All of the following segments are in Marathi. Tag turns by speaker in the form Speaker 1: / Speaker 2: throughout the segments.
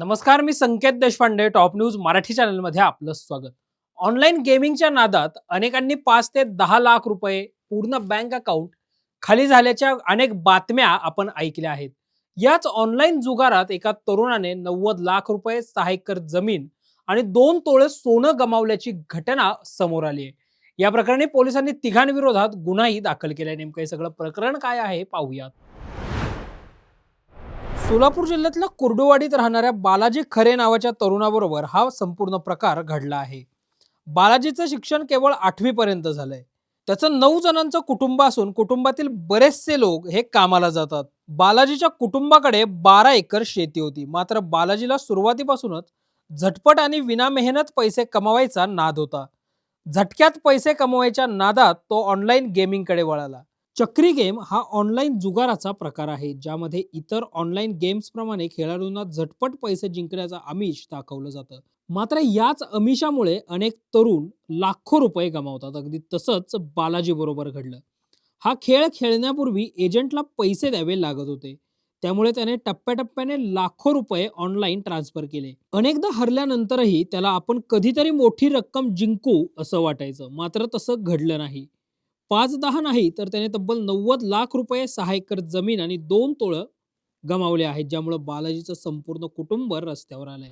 Speaker 1: नमस्कार, मी संकेत देशपांडे. टॉप न्यूज मराठी चॅनलमध्ये आपलं स्वागत. ऑनलाईन गेमिंगच्या नादात अनेकांनी 5 ते 10 लाख रुपये पूर्ण बँक अकाउंट खाली झाल्याच्या अनेक बातम्या आपण ऐकल्या आहेत. याच ऑनलाईन जुगारात एका तरुणाने 90 लाख रुपये, 6 एकर जमीन आणि 2 तोळे सोनं गमावल्याची घटना समोर आली आहे. या प्रकरणी पोलिसांनी तिघांविरोधात गुन्हाही दाखल केलाय. नेमकं हे सगळं प्रकरण काय आहे पाहूयात. सोलापूर जिल्ह्यातल्या कुर्डुवाडीत राहणाऱ्या बालाजी खरे नावाच्या तरुणाबरोबर हा संपूर्ण प्रकार घडला आहे. बालाजीचं शिक्षण केवळ 8वी पर्यंत झालंय. त्याचं 9 जणांचं कुटुंब असून कुटुंबातील बरेचसे लोक हे कामाला जातात. बालाजीच्या कुटुंबाकडे 12 एकर शेती होती. मात्र बालाजीला सुरुवातीपासूनच झटपट आणि विना मेहनत पैसे कमवायचा नाद होता. झटक्यात पैसे कमवायच्या नादात तो ऑनलाईन गेमिंगकडे वळाला. चक्री गेम हा ऑनलाईन जुगाराचा प्रकार आहे, ज्यामध्ये इतर ऑनलाईन गेम्स प्रमाणे खेळाडूंना झटपट पैसे जिंकण्याचं आमिष दाखवलं जातं. मात्र याच आमिषामुळे अनेक तरुण लाखो रुपये गमावतात. अगदी तसंच बालाजी बरोबर घडलं. हा खेळ खेळण्यापूर्वी एजंटला पैसे द्यावे लागत होते. त्यामुळे त्याने टप्प्याटप्प्याने लाखो रुपये ऑनलाईन ट्रान्सफर केले. अनेकदा हरल्यानंतरही त्याला आपण कधीतरी मोठी रक्कम जिंकू असं वाटायचं. मात्र तसं घडलं नाही. 5-10 नाही तर त्याने तब्बल 90 लाख रुपये, 6 एकर जमीन आणि 2 तोळं गमावले आहेत, ज्यामुळे बालाजीचं संपूर्ण कुटुंब रस्त्यावर आलंय.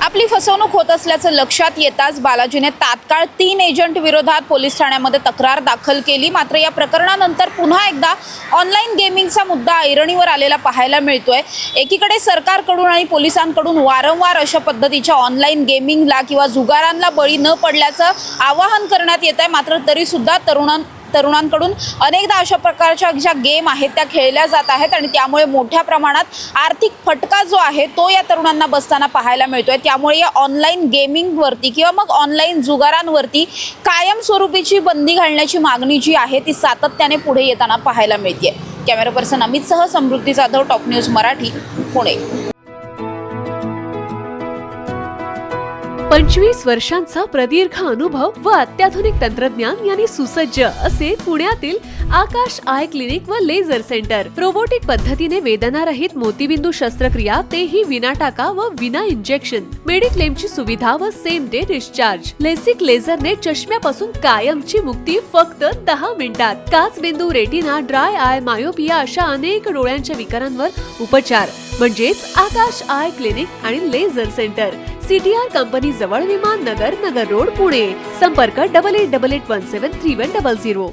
Speaker 2: आपली फसवणूक होत असल्याचं लक्षात येताच बालाजीने तात्काळ 3 एजंट विरोधात पोलीस ठाण्यामध्ये तक्रार दाखल केली. मात्र या प्रकरणानंतर पुन्हा एकदा ऑनलाईन गेमिंगचा मुद्दा ऐरणीवर आलेला पाहायला मिळतोय. एकीकडे सरकारकडून आणि पोलिसांकडून वारंवार अशा पद्धतीच्या ऑनलाईन गेमिंगला किंवा जुगारांना बळी न पडल्याचं आवाहन करण्यात येत आहे. मात्र तरी सुद्धा तरुणांकडून अनेकदा अशा प्रकारच्या ज्या गेम आहेत त्या खेळल्या जात आहेत आणि त्यामुळे मोठ्या प्रमाणात आर्थिक फटका जो आहे तो या तरुणांना बसताना पाहायला मिळतोय. त्यामुळे या ऑनलाईन गेमिंगवरती किंवा मग ऑनलाईन जुगारांवरती कायमस्वरूपीची बंदी घालण्याची मागणी जी आहे ती सातत्याने पुढे येताना पाहायला मिळते. कॅमेरा पर्सन अमितसह समृद्धी जाधव, टॉप न्यूज मराठी, पुणे.
Speaker 3: 25 वर्षांचा प्रदीर्घ अनुभव व अत्याधुनिक तंत्रज्ञान यांनी सुसज्ज असे पुण्यातील आकाश आय क्लिनिक व लेझर सेंटर. रोबोटिक पद्धतीने वेदनारहित मोतीबिंदू शस्त्रक्रिया, तेही विना टाका व विना इंजेक्शन. मेडिक्लेमची सुविधा व सेम डे डिस्चार्ज. लेसिक लेझरने चष्म्यापासून कायमची मुक्ती फक्त 10 मिनिटात. काचबिंदू, रेटिना, ड्राय आय, मायोपिया अशा अनेक डोळ्यांच्या विकारांवर उपचार म्हणजेच आकाश आय क्लिनिक आणि लेझर सेंटर. CTR कंपनी जवळ, विमान नगर, नगर रोड, पुणे. संपर्क 8888173100.